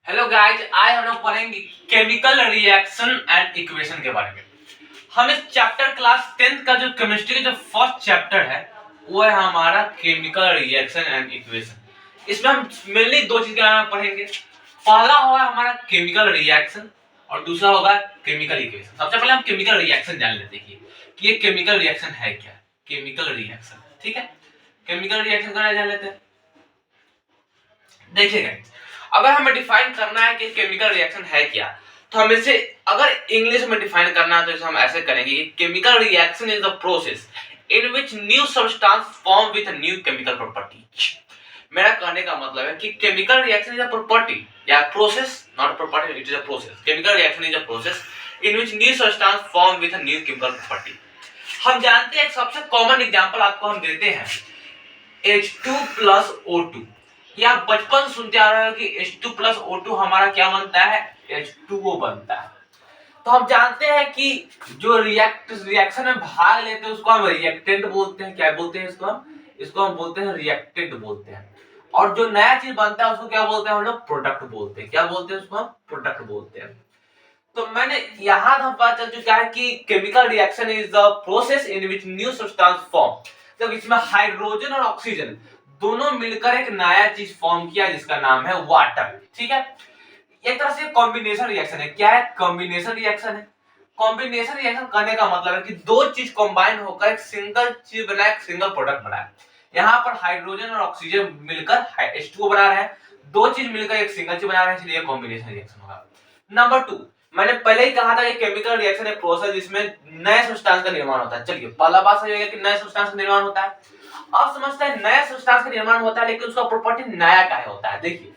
Hello guys, आज हम लोग पढ़ेंगे केमिकल रिएक्शन एंड इक्वेशन के बारे में। हम इस चैप्टर क्लास 10th का जो केमिस्ट्री का जो फर्स्ट चैप्टर है वो है हमारा केमिकल रिएक्शन एंड इक्वेशन। इसमें हम मेनली दो चीज के बारे में पढ़ेंगे। पहला होगा हमारा केमिकल रिएक्शन और दूसरा होगा केमिकल इक्वेशन। सबसे पहले हम केमिकल रिएक्शन जान लेते हैं कि ये केमिकल रिएक्शन है क्या। केमिकल रिएक्शन, ठीक है, केमिकल रिएक्शन का जान लेते हैं। देखिए गाइस, अगर हमें डिफाइन करना है कि केमिकल रिएक्शन है क्या, तो हम इसे अगर इंग्लिश में डिफाइन करना है तो इसे हम ऐसे करेंगे कि chemical reaction is the process in which new substance form with new chemical property. मेरा कहने का मतलब है कि chemical reaction is a property या process, not property, it is a process. Chemical reaction is a process in which new substance form with new chemical property. हम जानते हैं एक सबसे कॉमन एग्जांपल आपको हम देते हैं H2 प्लस O2। ये आप बचपन सुनते आ रहे हो कि H2 प्लस O2 हमारा क्या बनता है, H2O बनता है। तो हम जानते हैं कि जो रिएक्शन में भाग लेते हैं उसको हम रिएक्टेंट बोलते हैं। क्या बोलते हैं इसको हम बोलते हैं रिएक्टेंट बोलते हैं। और जो नया चीज बनता है उसको क्या बोलते हैं हम लोग, प्रोडक्ट बोलते हैं। क्या बोलते हैं उसको हम, प्रोडक्ट बोलते हैं। तो मैंने यहां हम पता चल चुका है कि chemical reaction is the process in which new substance form, जब इसमें हाइड्रोजन और ऑक्सीजन दोनों मिलकर एक नया चीज फॉर्म किया जिसका नाम है वाटर। ठीक है, एक तरह से कॉम्बिनेशन रिएक्शन है। क्या है, कॉम्बिनेशन रिएक्शन है। कॉम्बिनेशन रिएक्शन करने का मतलब है कि दो चीज कंबाइन होकर एक सिंगल चीज बनाए, एक सिंगल प्रोडक्ट बनाए। यहाँ पर हाइड्रोजन और ऑक्सीजन मिलकर H2O बना रहे हैं, दो चीज मिलकर एक सिंगल चीज बना रहे हैं, इसलिए कॉम्बिनेशन रिएक्शन होगा। नंबर 2, मैंने पहले ही कहा था कि केमिकल रिएक्शन एक प्रोसेस जिसमें नए सब्सटेंस का निर्माण होता है। चलिए पहला बात सही है कि नए सब्सटेंस का निर्माण होता है। अब समझते हैं नए सब्सटेंस का निर्माण होता है लेकिन उसका प्रॉपर्टी नया काहे होता है। देखिए,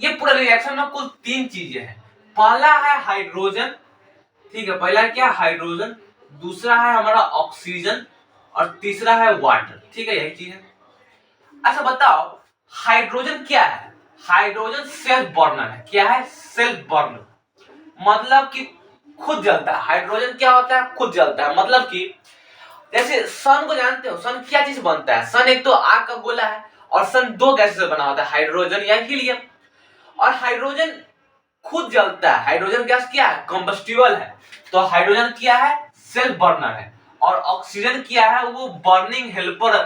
ये पूरा रिएक्शन में कुल 3 चीजें हैं। पहला है हाइड्रोजन, ठीक है, पहला क्या, हाइड्रोजन, दूसरा है हमारा ऑक्सीजन और तीसरा है वाटर। ठीक है, यही चीज है। अच्छा बताओ, हाइड्रोजन क्या है? हाइड्रोजन सेल्फ बर्नर है। क्या है, सेल्फ बर्नर, मतलब कि खुद जलता है। हाइड्रोजन क्या होता है, खुद जलता है। मतलब कि जैसे सन को जानते हो, सन क्या चीज बनता है? सन एक तो आग का गोला है और सन दो गैस से बना होता है, हाइड्रोजन या हीलियम। और हाइड्रोजन खुद जलता है। हाइड्रोजन गैस क्या है, कंबस्टिबल है। तो हाइड्रोजन क्या है, सेल्फ बर्नर है। और ऑक्सीजन क्या है, वो बर्निंग हेल्पर,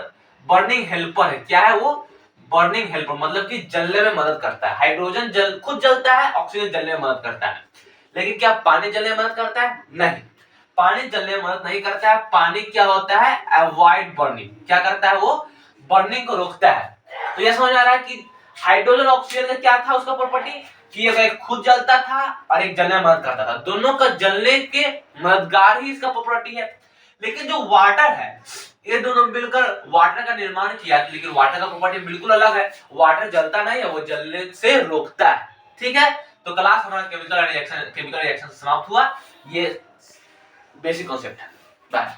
बर्निंग हेल्पर है। क्या है वो, बर्निंग हेल्पर, मतलब कि जलने में मदद करता है। हाइड्रोजन खुद जलता है, ऑक्सीजन जलने में मदद करता है। लेकिन क्या पानी जलने में मदद करता है? नहीं, पानी जलने में मदद नहीं करता है। पानी क्या होता है, अवॉइड बर्निंग। क्या करता है वो, बर्निंग को रोकता है। तो यह समझ आ रहा है कि हाइड्रोजन ऑक्सीजन का क्या था उसका प्रॉपर्टी, कि एक खुद जलता था और एक जलने में मदद करता था। दोनों का जलने के मददगार ही इसका प्रॉपर्टी है। लेकिन जो वाटर है, ये दोनों मिलकर वाटर का निर्माण किया, लेकिन वाटर का प्रॉपर्टी बिल्कुल अलग है। वाटर जलता नहीं है, वो जलने से रोकता है। ठीक है, तो क्लास हमारा केमिकल रिएक्शन समाप्त हुआ। ये बेसिक कॉन्सेप्ट है। बाय।